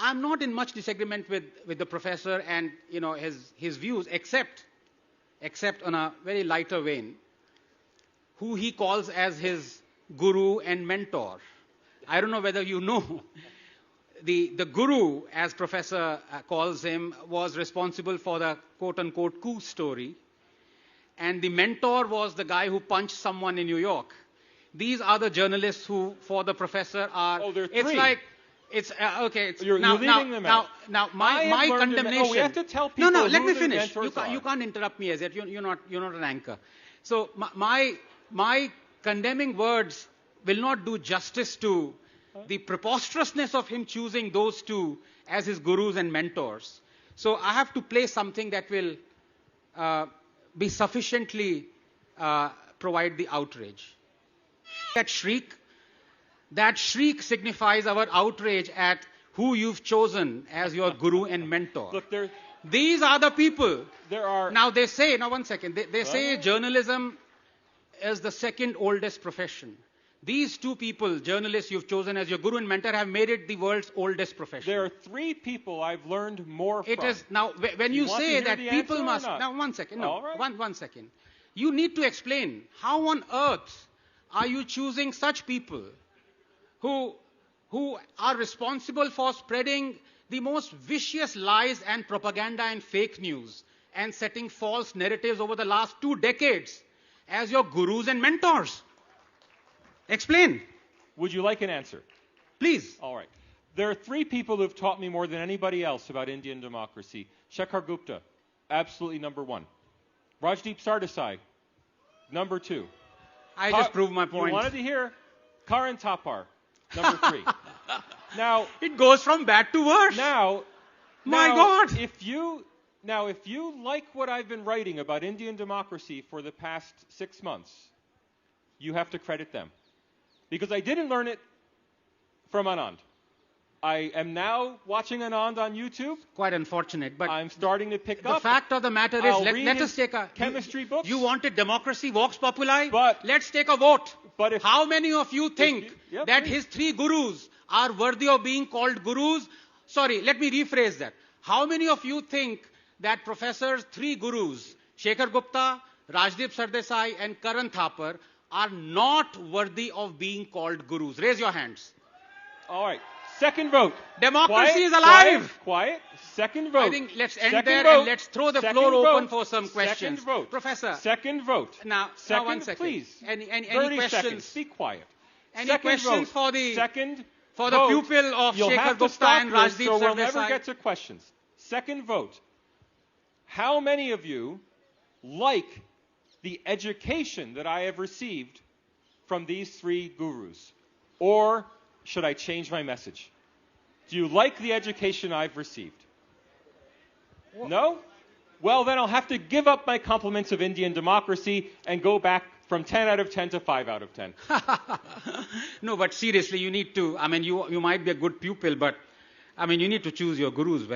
I'm not in much disagreement with the professor and his views, except on a very lighter vein, who he calls as his guru and mentor. I don't know whether you know. The guru, as Professor calls him, was responsible for the quote-unquote coup story. And the mentor was the guy who punched someone in New York. These are the journalists who, for the professor, are... Oh, there are it's three. Like... It's okay. You're leaving them out. Now, my condemnation. We have to tell people. No, let me finish. You can't interrupt me as yet. You're not an anchor. So my condemning words will not do justice to the preposterousness of him choosing those two as his gurus and mentors. So I have to play something that will be sufficiently provide the outrage. That shriek signifies our outrage at who you've chosen as your guru and mentor. Look, these are the people. There are... Now they say, now one second, they say journalism is the second oldest profession. These two people, journalists you've chosen as your guru and mentor, have made it the world's oldest profession. There are three people I've learned more from. It is, now when you say that people must, now one second, no, right. one second. You need to explain how on earth are you choosing such people who are responsible for spreading the most vicious lies and propaganda and fake news and setting false narratives over the last 2 decades as your gurus and mentors. Explain. Would you like an answer? Please. All right. There are three people who've taught me more than anybody else about Indian democracy. Shekar Gupta, absolutely number one. Rajdeep Sardesai, number two. I just proved my point. You wanted to hear Karan Thapar, number three. Now it goes from bad to worse. My God! If you like what I've been writing about Indian democracy for the past 6 months, you have to credit them, because I didn't learn it from Anand. I am now watching Anand on YouTube. Quite unfortunate, but I'm starting to pick up. The fact of the matter is, let us take a chemistry books. You wanted democracy, vox populi. But let's take a vote. But how many of you think that his three gurus are worthy of being called gurus? Sorry, let me rephrase that. How many of you think that Professor's three gurus, Shekar Gupta, Rajdeep Sardesai, and Karan Thapar, are not worthy of being called gurus? Raise your hands. All right. Second vote. Democracy is alive. Quiet. Second vote. I think let's end there and let's throw the floor open for some questions. Second vote. Professor. Second vote. Now, second, 1 second. Please. Any 30 questions? Seconds. Be quiet. Any second questions vote. for the pupil of Shekar Gupta and Rajdeep so Sardesai? We'll never get to questions. Second vote. How many of you like the education that I have received from these three gurus? Or should I change my message? Do you like the education I've received? No? Well, then I'll have to give up my compliments of Indian democracy and go back from 10 out of 10 to 5 out of 10. No, but seriously, you need to, I mean, you might be a good pupil, but, I mean, you need to choose your gurus well.